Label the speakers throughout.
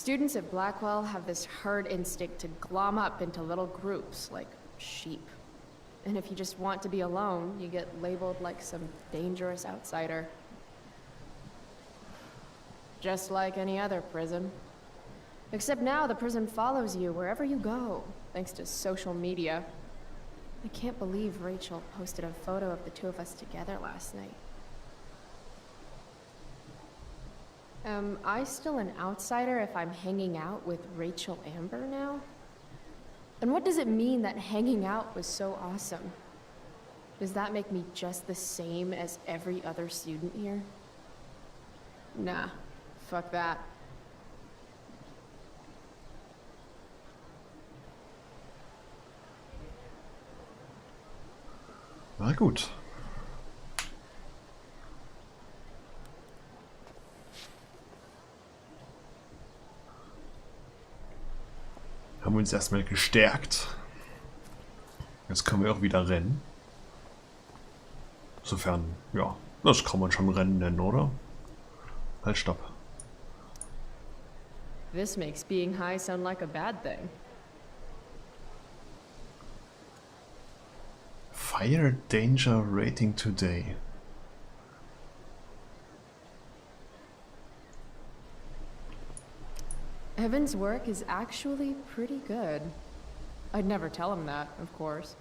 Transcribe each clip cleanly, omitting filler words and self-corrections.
Speaker 1: Students at Blackwell have this herd instinct to glom up into little groups, like sheep. And if you just want to be alone, you get labeled like some dangerous outsider. Just like any other prison. Except now the prison follows you wherever you go, thanks to social media. I can't believe Rachel posted a photo of the two of us together last night. Am I still an outsider if I'm hanging out with Rachel Amber now? And what does it mean that hanging out was so awesome? Does that make me just the same as every other student here? Nah, fuck that.
Speaker 2: Na gut. Haben uns erstmal gestärkt. Jetzt können wir auch wieder rennen. Sofern, ja, das kann man schon Rennen nennen, oder? Halt, stopp.
Speaker 1: This makes being high sound like a bad thing.
Speaker 2: Fire Danger Rating today.
Speaker 1: Evan's work is actually pretty good. I'd never tell him that, of course.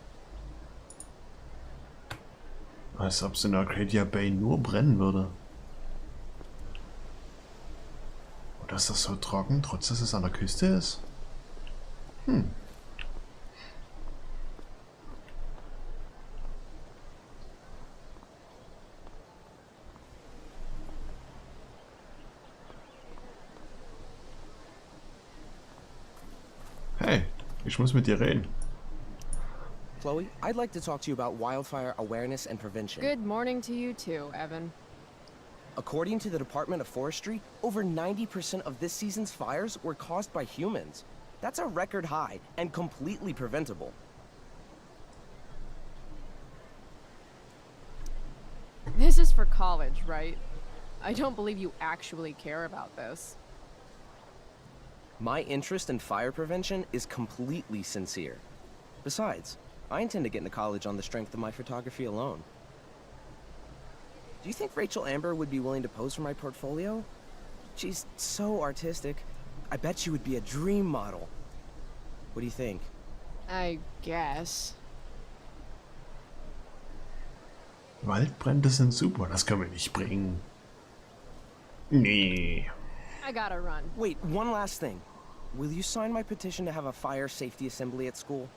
Speaker 2: Als ob es in Arcadia Bay nur brennen würde. Oder ist das so trocken, trotz dass es an der Küste ist? Hm. Hey, ich muss mit dir reden.
Speaker 3: Chloe, I'd like to talk to you about wildfire awareness and prevention.
Speaker 1: Good morning to you too, Evan.
Speaker 3: According to the Department of Forestry, over 90% of this season's fires were caused by humans. That's a record high and completely preventable.
Speaker 1: This is for college, right? I don't believe you actually care about this.
Speaker 3: My interest in fire prevention is completely sincere. Besides, I intend to get into college on the strength of my photography alone. Do you think Rachel Amber would be willing to pose for my portfolio? She's so artistic. I bet she would be a dream model. What do you think?
Speaker 1: I guess.
Speaker 2: Waldbrände sind super, das können wir nicht bringen. Nee.
Speaker 1: I gotta run.
Speaker 3: Wait, one last thing. Will you sign my petition to have a fire safety assembly at school?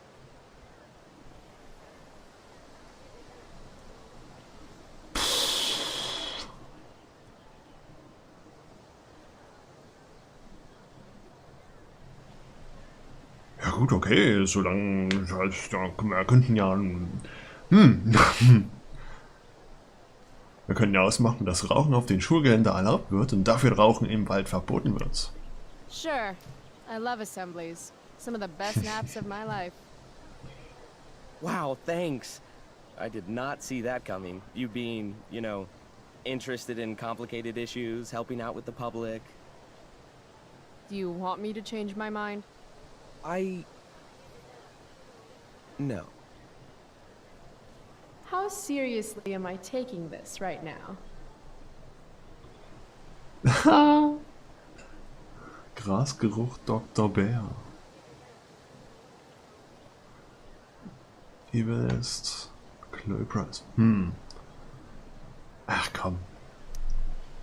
Speaker 2: Ja gut, okay, solange wir könnten ja wir können ja ausmachen, dass Rauchen auf den Schulgelände erlaubt wird und dafür Rauchen im Wald verboten wird.
Speaker 1: Sure. I love assemblies. Some of the best naps of my life.
Speaker 3: Wow, thanks. I did not see that coming. You being, you know, interested in complicated issues, helping out with the public.
Speaker 1: Do you want me to change my mind?
Speaker 3: No.
Speaker 1: How seriously am I taking this right now?
Speaker 2: Grasgeruch Dr. Bär. Evil ist Chloe Price. Ach komm.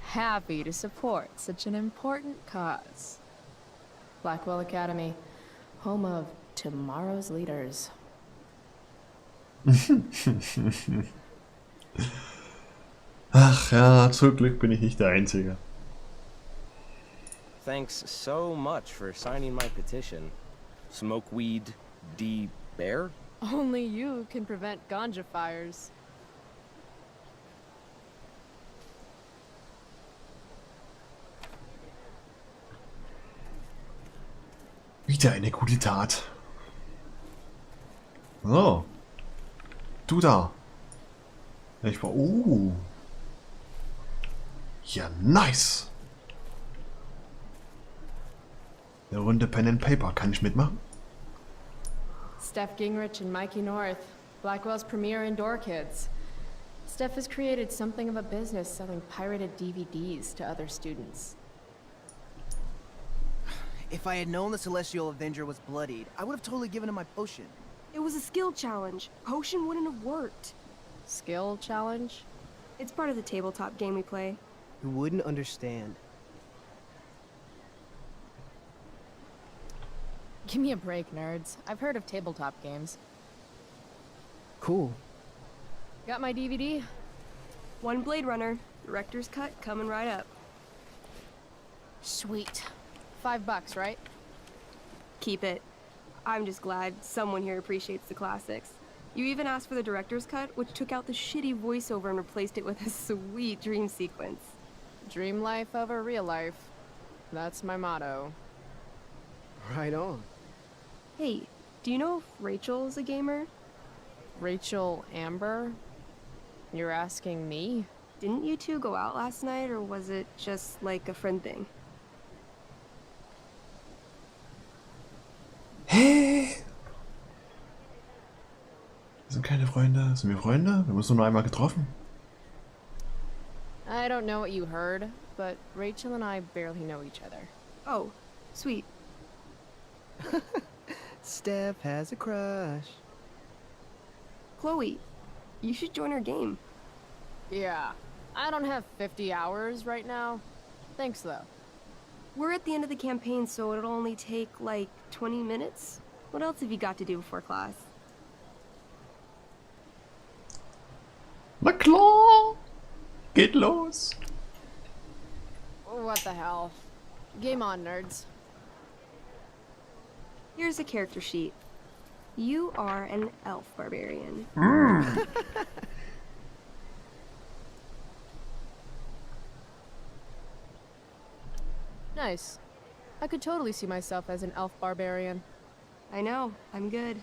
Speaker 1: Happy to support such an important cause. Blackwell Academy, home of tomorrow's leaders.
Speaker 2: Ach ja, zum Glück bin ich nicht der Einzige.
Speaker 3: Thanks so much for signing my petition. Smokeweed D. Bear?
Speaker 1: Only you can prevent ganja fires.
Speaker 2: Wieder eine gute Tat. Oh. Du da. Ich war. Ja, nice. Eine Runde Pen and Paper. Kann ich mitmachen?
Speaker 1: Steph Gingrich and Mikey North, Blackwell's premier indoor kids. Steph has created something of a business selling pirated DVDs to other students.
Speaker 4: If I had known the Celestial Avenger was bloodied, I would have totally given him my potion.
Speaker 5: It was a skill challenge. Potion wouldn't have worked.
Speaker 1: Skill challenge?
Speaker 5: It's part of the tabletop game we play.
Speaker 4: You wouldn't understand.
Speaker 1: Give me a break, nerds. I've heard of tabletop games.
Speaker 4: Cool.
Speaker 1: Got my DVD?
Speaker 5: One Blade Runner, director's cut coming right up.
Speaker 1: Sweet. $5, right?
Speaker 5: Keep it. I'm just glad someone here appreciates the classics. You even asked for the director's cut, which took out the shitty voiceover and replaced it with a sweet dream sequence.
Speaker 1: Dream life over real life. That's my motto.
Speaker 4: Right on.
Speaker 5: Hey, do you know if Rachel is a gamer?
Speaker 1: Rachel Amber? You're asking me?
Speaker 5: Didn't you two go out last night, or was it just like a friend thing?
Speaker 2: Hä? Wir sind keine Freunde. Sind wir Freunde? Wir haben uns nur einmal getroffen.
Speaker 1: I don't know what you heard, but Rachel and I barely know each other.
Speaker 5: Oh, sweet.
Speaker 4: Steph has a crush.
Speaker 5: Chloe, you should join our game.
Speaker 1: Yeah, I don't have 50 hours right now. Thanks, though.
Speaker 5: We're at the end of the campaign, so it'll only take, like, 20 minutes. What else have you got to do before class?
Speaker 2: Na klar! Geht los!
Speaker 1: What the hell? Game on, nerds.
Speaker 5: Here's a character sheet. You are an elf barbarian.
Speaker 1: Nice. I could totally see myself as an elf barbarian.
Speaker 5: I know, I'm good.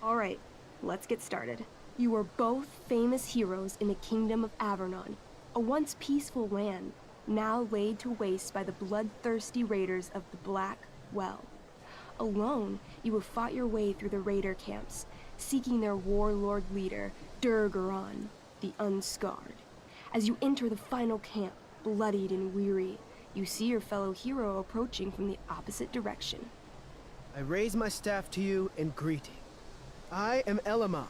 Speaker 5: Alright, let's get started. You are both famous heroes in the kingdom of Avernon, a once peaceful land, now laid to waste by the bloodthirsty raiders of the Black Well. Alone, you have fought your way through the raider camps, seeking their warlord leader, Durgaron, the Unscarred. As you enter the final camp, bloodied and weary, you see your fellow hero approaching from the opposite direction.
Speaker 4: I raise my staff to you in greeting. I am Elamon,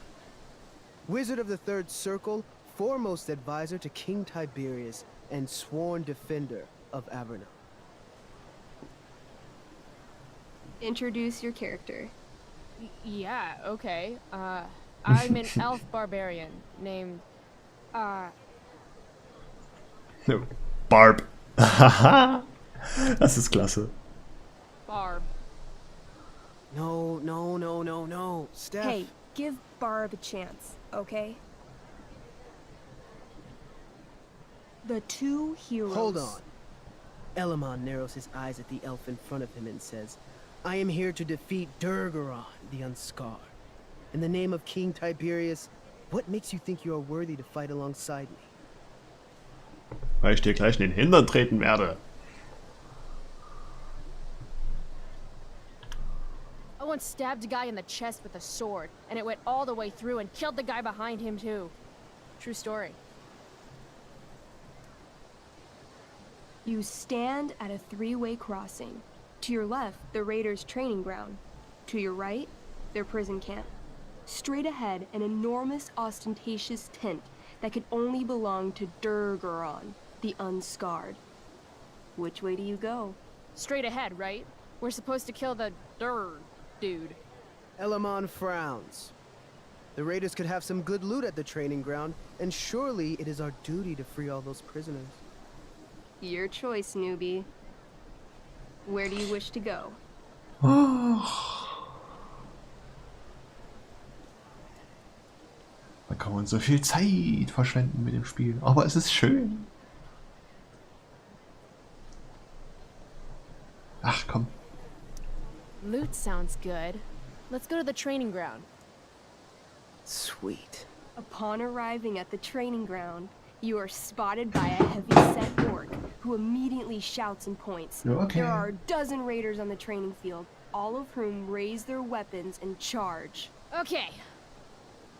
Speaker 4: Wizard of the Third Circle, foremost advisor to King Tiberius, and sworn defender of Avernon.
Speaker 5: Introduce your character.
Speaker 1: Yeah, okay. I'm an elf barbarian named,
Speaker 2: Barb. Das ist klasse.
Speaker 1: Barb.
Speaker 4: No. Steph.
Speaker 5: Hey, give Barb a chance, okay? The two heroes.
Speaker 4: Hold on. Elamon narrows his eyes at the elf in front of him and says, I am here to defeat Durgaron, the Unscarred. In the name of King Tiberius, what makes you think you are worthy to fight alongside me?
Speaker 2: Weil ich dir gleich in den Hintern treten werde.
Speaker 1: I once stabbed a guy in the chest with a sword, and it went all the way through and killed the guy behind him too. True story.
Speaker 5: You stand at a three-way crossing. To your left, the raiders' training ground. To your right, their prison camp. Straight ahead, an enormous, ostentatious tent that could only belong to Durgaron, the Unscarred. Which way do you go?
Speaker 1: Straight ahead, right? We're supposed to kill the dude.
Speaker 4: Elamon frowns. The raiders could have some good loot at the training ground, and surely it is our duty to free all those prisoners.
Speaker 5: Your choice, newbie. Where do you wish to go?
Speaker 2: Da kann man so viel Zeit verschwenden mit dem Spiel. Aber es ist schön. Ach komm.
Speaker 1: Loot sounds good. Let's go to the training ground.
Speaker 4: Sweet.
Speaker 5: Upon arriving at the training ground, you are spotted by a heavy-set orc who who immediately shouts and points.
Speaker 2: Okay.
Speaker 5: There are a dozen raiders on the training field, all of whom raise their weapons and charge.
Speaker 1: Okay.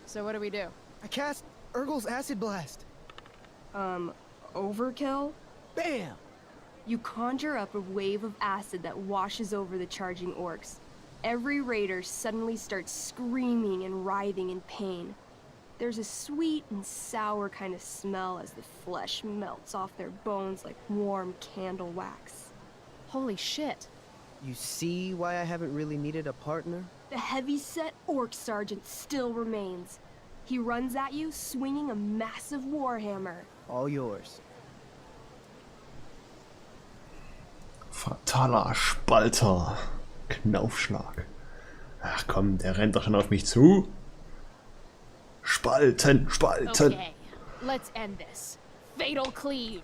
Speaker 1: So what do we do?
Speaker 4: I cast Urgel's Acid Blast.
Speaker 5: Overkill?
Speaker 4: Bam!
Speaker 5: You conjure up a wave of acid that washes over the charging orcs. Every raider suddenly starts screaming and writhing in pain. There's a sweet and sour kind of smell as the flesh melts off their bones like warm candle wax.
Speaker 1: Holy shit.
Speaker 4: You see why I haven't really needed a partner?
Speaker 5: The heavy-set orc sergeant still remains. He runs at you swinging a massive warhammer.
Speaker 4: All yours.
Speaker 2: Fataler Spalter. Knaufschlag. Ach komm, der rennt doch schon auf mich zu. Spalten, spalten.
Speaker 1: Okay. Let's end this. Fatal cleave.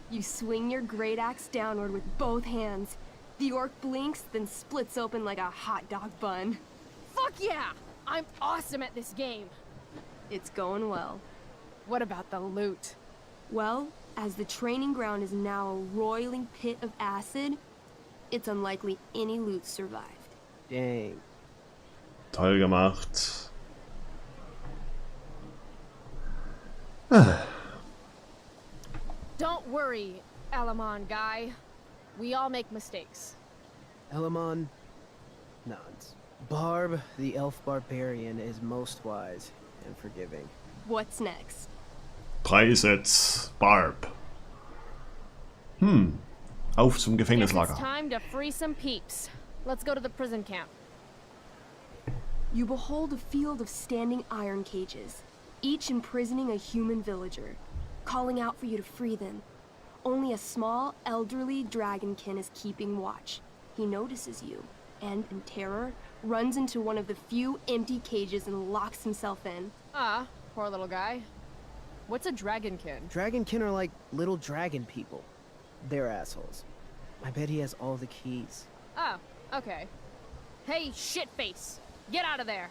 Speaker 5: You swing your great axe downward with both hands. The orc blinks, then splits open like a hot dog bun.
Speaker 1: Fuck yeah! I'm awesome at this game.
Speaker 5: It's going well.
Speaker 1: What about the loot?
Speaker 5: Well, as the training ground is now a roiling pit of acid, it's unlikely any loot survived.
Speaker 4: Dang.
Speaker 2: Toll gemacht.
Speaker 1: Don't worry, Alamon guy. We all make mistakes.
Speaker 4: Elamon nods. Barb, the elf barbarian, is most wise and forgiving.
Speaker 5: What's next?
Speaker 2: Preissetz Barb. Auf zum
Speaker 1: Guess
Speaker 2: Gefängnislager.
Speaker 1: it's time to free some peeps. Let's go to the prison camp.
Speaker 5: You behold a field of standing iron cages, each imprisoning a human villager, calling out for you to free them. Only a small, elderly dragonkin is keeping watch. He notices you, and in terror, runs into one of the few empty cages and locks himself in.
Speaker 1: Ah, poor little guy. What's a dragonkin?
Speaker 4: Dragonkin are like little dragon people. They're assholes. I bet he has all the keys.
Speaker 1: Oh, okay. Hey, shitface! Get out of there!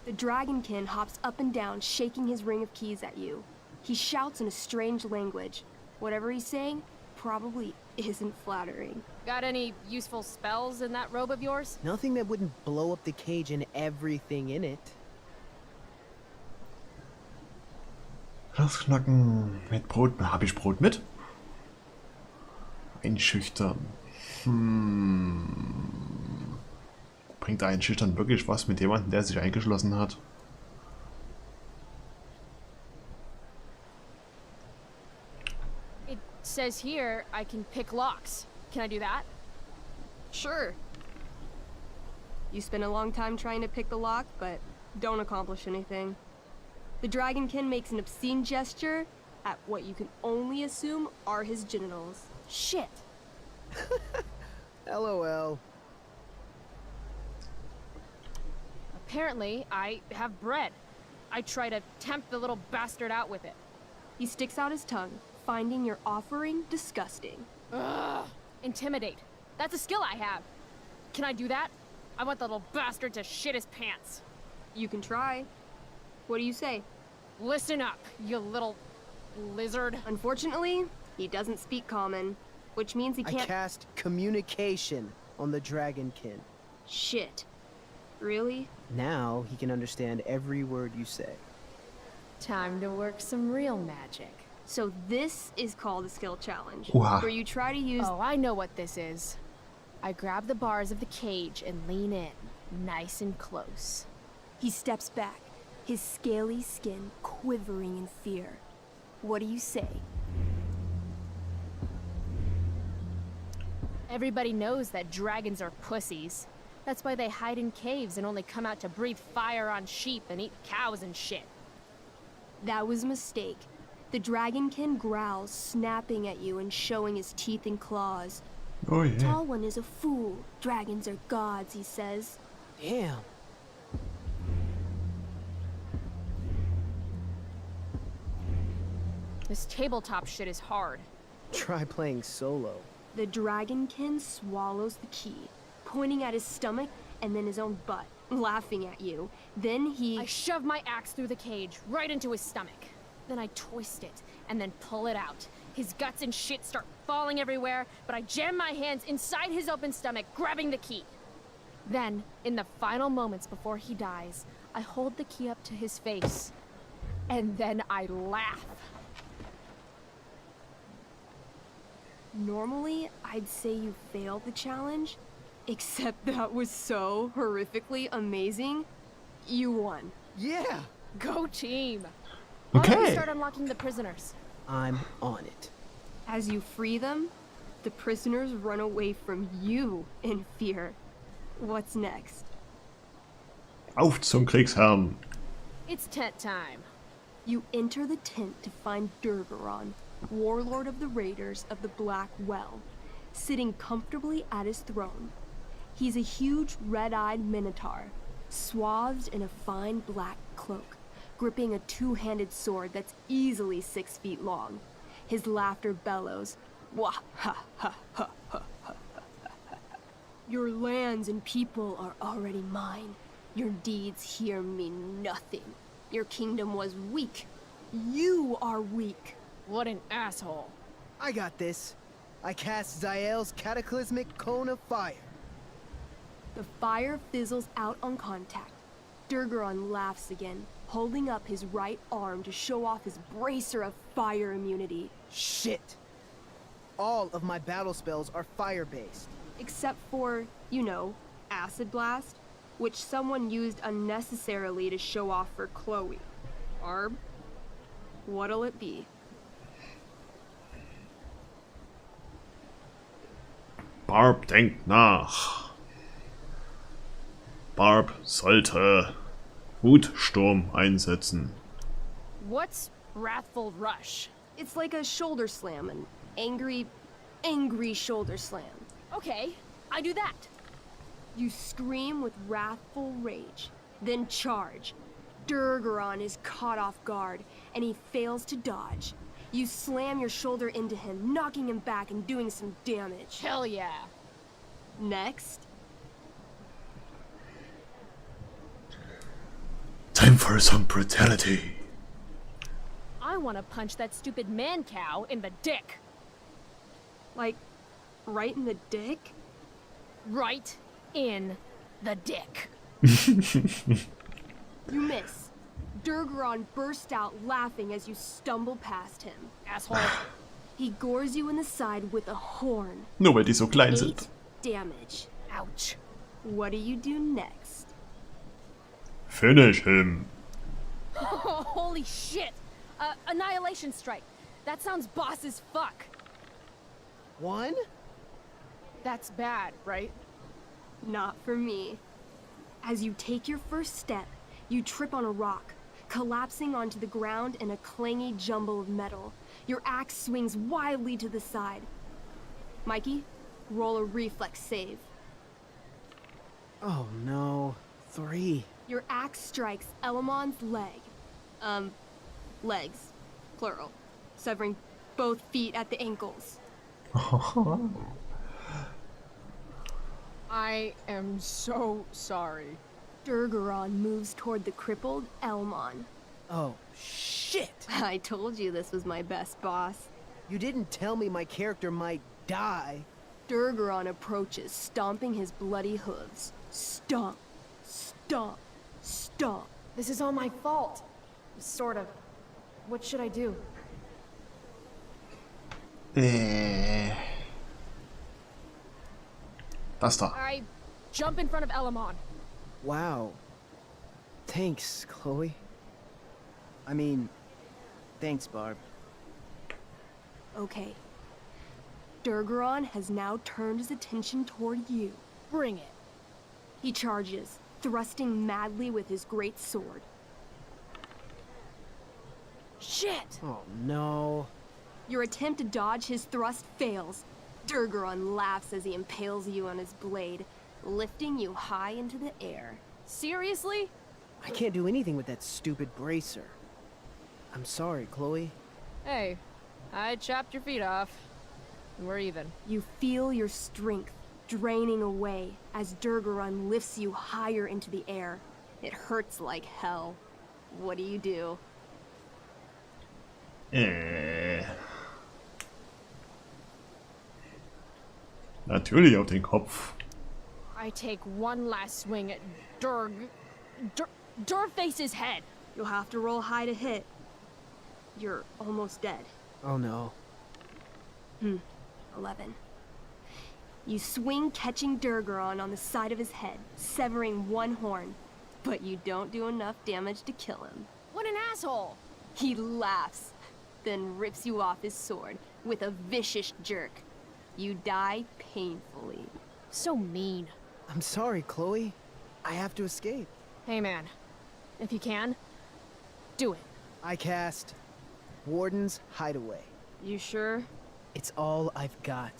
Speaker 5: The dragonkin hops up and down, shaking his ring of keys at you. He shouts in a strange language. Whatever he's saying probably isn't flattering.
Speaker 1: Got any useful spells in that robe of yours?
Speaker 4: Nothing that wouldn't blow up the cage and everything in it.
Speaker 2: Rastknacken mit Brot. Habe ich Brot mit? Einschüchtern. Bringt Einschüchtern wirklich was mit jemandem, der sich eingeschlossen hat?
Speaker 1: It says here I can pick locks. Can I do that?
Speaker 5: Sure. You spend a long time trying to pick the lock, but don't accomplish anything. The dragonkin makes an obscene gesture at what you can only assume are his genitals.
Speaker 1: Shit!
Speaker 4: LOL.
Speaker 1: Apparently, I have bread. I try to tempt the little bastard out with it.
Speaker 5: He sticks out his tongue, finding your offering disgusting.
Speaker 1: Ugh! Intimidate. That's a skill I have. Can I do that? I want the little bastard to shit his pants.
Speaker 5: You can try. What do you say?
Speaker 1: Listen up, you little lizard.
Speaker 5: Unfortunately, he doesn't speak common, which means he
Speaker 4: I
Speaker 5: can't-
Speaker 4: cast communication on the dragonkin.
Speaker 5: Shit. Really?
Speaker 4: Now he can understand every word you say.
Speaker 1: Time to work some real magic.
Speaker 5: So this is called a skill challenge,
Speaker 2: Wow.
Speaker 5: where you try to use-
Speaker 1: Oh, I know what this is. I grab the bars of the cage and lean in, nice and close.
Speaker 5: He steps back, his scaly skin quivering in fear. What do you say?
Speaker 1: Everybody knows that dragons are pussies. That's why they hide in caves and only come out to breathe fire on sheep and eat cows and shit.
Speaker 5: That was a mistake. The dragonkin growls, snapping at you and showing his teeth and claws.
Speaker 2: Oh yeah.
Speaker 5: Tall one is a fool. Dragons are gods, he says.
Speaker 4: Damn.
Speaker 1: This tabletop shit is hard.
Speaker 4: Try playing solo.
Speaker 5: The dragonkin swallows the key, pointing at his stomach and then his own butt, laughing at you. Then he...
Speaker 1: I shove my axe through the cage, right into his stomach. Then I twist it, and then pull it out. His guts and shit start falling everywhere, but I jam my hands inside his open stomach, grabbing the key. Then, in the final moments before he dies, I hold the key up to his face. And then I laugh.
Speaker 5: Normally, I'd say you failed the challenge, except that was so horrifically amazing. You won.
Speaker 4: Yeah,
Speaker 1: Go team! Why don't we
Speaker 2: Okay.
Speaker 1: start unlocking the prisoners?
Speaker 4: I'm on it.
Speaker 5: As you free them, the prisoners run away from you in fear. What's next?
Speaker 2: Auf zum Kriegsherrn.
Speaker 1: It's tent time.
Speaker 5: You enter the tent to find Durgaron, warlord of the Raiders of the Black Well, sitting comfortably at his throne. He's a huge red-eyed minotaur, swathed in a fine black cloak, gripping a two-handed sword that's easily 6 feet long. His laughter bellows, wah ha ha ha ha ha. Your lands and people are already mine. Your deeds here mean nothing. Your kingdom was weak. You are weak.
Speaker 1: What an asshole.
Speaker 4: I got this. I cast Zael's cataclysmic cone of fire.
Speaker 5: The fire fizzles out on contact. Durgaron laughs again, holding up his right arm to show off his bracer of fire immunity.
Speaker 4: Shit! All of my battle spells are fire-based.
Speaker 5: Except for, you know, Acid Blast, which someone used unnecessarily to show off for Chloe. Barb, what'll it be?
Speaker 2: Barb denkt nach. Barb sollte Wutsturm einsetzen.
Speaker 1: What's Wrathful Rush?
Speaker 5: It's like a shoulder slam, an angry shoulder slam.
Speaker 1: Okay, I do that.
Speaker 5: You scream with wrathful rage, then charge. Durgaron is caught off guard, and he fails to dodge. You slam your shoulder into him, knocking him back and doing some damage.
Speaker 1: Hell yeah.
Speaker 5: Next,
Speaker 2: Time for some brutality.
Speaker 1: I want to punch that stupid man cow in the dick.
Speaker 5: like, right in the dick?
Speaker 1: Right in the dick.
Speaker 5: You miss. Durgaron bursts out laughing as you stumble past him.
Speaker 1: Asshole.
Speaker 5: He gores you in the side with a horn.
Speaker 2: Nur weil die so klein
Speaker 5: 8
Speaker 2: sind.
Speaker 5: damage.
Speaker 1: Ouch.
Speaker 5: What do you do next?
Speaker 2: Finish him.
Speaker 1: Holy shit. Annihilation Strike. That sounds boss as fuck.
Speaker 4: One?
Speaker 1: That's bad, right?
Speaker 5: Not for me. As you take your first step, you trip on a rock, collapsing onto the ground in a clangy jumble of metal. Your axe swings wildly to the side. Mikey, roll a reflex save.
Speaker 4: Oh no. 3.
Speaker 5: Your axe strikes Elamon's leg. Legs. Plural. Severing both feet at the ankles.
Speaker 1: I am so sorry.
Speaker 5: Durgaron moves toward the crippled Elmon.
Speaker 4: Oh, shit!
Speaker 5: I told you this was my best boss.
Speaker 4: You didn't tell me my character might die.
Speaker 5: Durgaron approaches, stomping his bloody hooves. Stomp, stomp, stomp.
Speaker 1: This is all my fault. Sort of. What should I do?
Speaker 2: Das da.
Speaker 1: I jump in front of Elamon.
Speaker 4: Wow. Thanks, Chloe. I mean, thanks, Barb.
Speaker 5: Okay. Durgaron has now turned his attention toward you.
Speaker 1: Bring it.
Speaker 5: He charges, thrusting madly with his great sword.
Speaker 1: Shit!
Speaker 4: Oh no.
Speaker 5: Your attempt to dodge his thrust fails. Durgaron laughs as he impales you on his blade, lifting you high into the air.
Speaker 1: Seriously?
Speaker 4: I can't do anything with that stupid bracer. I'm sorry, Chloe.
Speaker 1: Hey, I chopped your feet off. We're even.
Speaker 5: You feel your strength draining away as Durgaron lifts you higher into the air. It hurts like hell. What do you do?
Speaker 2: Natürlich auf den Kopf.
Speaker 1: I take one last swing at Durface's head.
Speaker 5: You'll have to roll high to hit. You're almost dead.
Speaker 4: Oh no.
Speaker 5: 11. You swing catching Durgaron on the side of his head, severing one horn. But you don't do enough damage to kill him.
Speaker 1: What an asshole!
Speaker 5: He laughs, then rips you off his sword with a vicious jerk. You die painfully.
Speaker 1: So mean.
Speaker 4: I'm sorry, Chloe. I have to escape.
Speaker 1: Hey man, if you can, do it.
Speaker 4: I cast Warden's Hideaway.
Speaker 5: You sure?
Speaker 4: It's all I've got.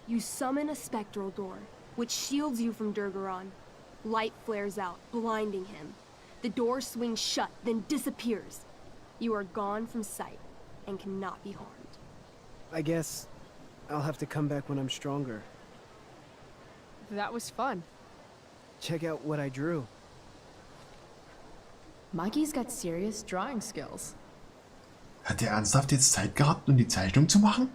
Speaker 5: You summon a spectral door, which shields you from Durgaron. Light flares out, blinding him. The door swings shut, then disappears. You are gone from sight, and cannot be harmed.
Speaker 4: I guess I'll have to come back when I'm stronger.
Speaker 1: That was fun.
Speaker 4: Check out what I drew.
Speaker 1: Mikey's got serious drawing skills.
Speaker 2: Hat er ernsthaft jetzt Zeit gehabt, um die Zeichnung zu machen?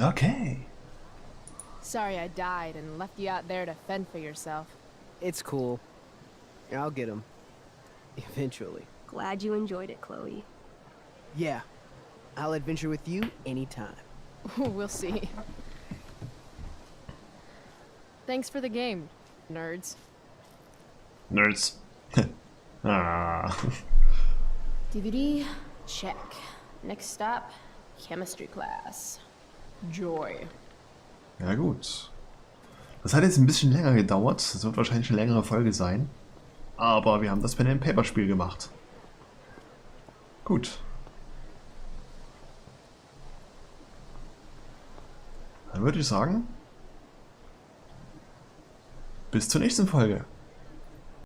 Speaker 2: Okay.
Speaker 1: Sorry I died and left you out there to fend for yourself.
Speaker 4: It's cool. I'll get him. Eventually.
Speaker 5: Glad you enjoyed it, Chloe.
Speaker 4: Yeah. I'll adventure with you anytime.
Speaker 1: We'll see. Thanks for the game, nerds.
Speaker 2: Nerds. Ah.
Speaker 1: DVD, check. Next stop, chemistry class. Joy.
Speaker 2: Ja gut. Das hat jetzt ein bisschen länger gedauert. Das wird wahrscheinlich eine längere Folge sein. Aber wir haben das Pen and Paper Spiel gemacht. Gut. Dann würde ich sagen, bis zur nächsten Folge.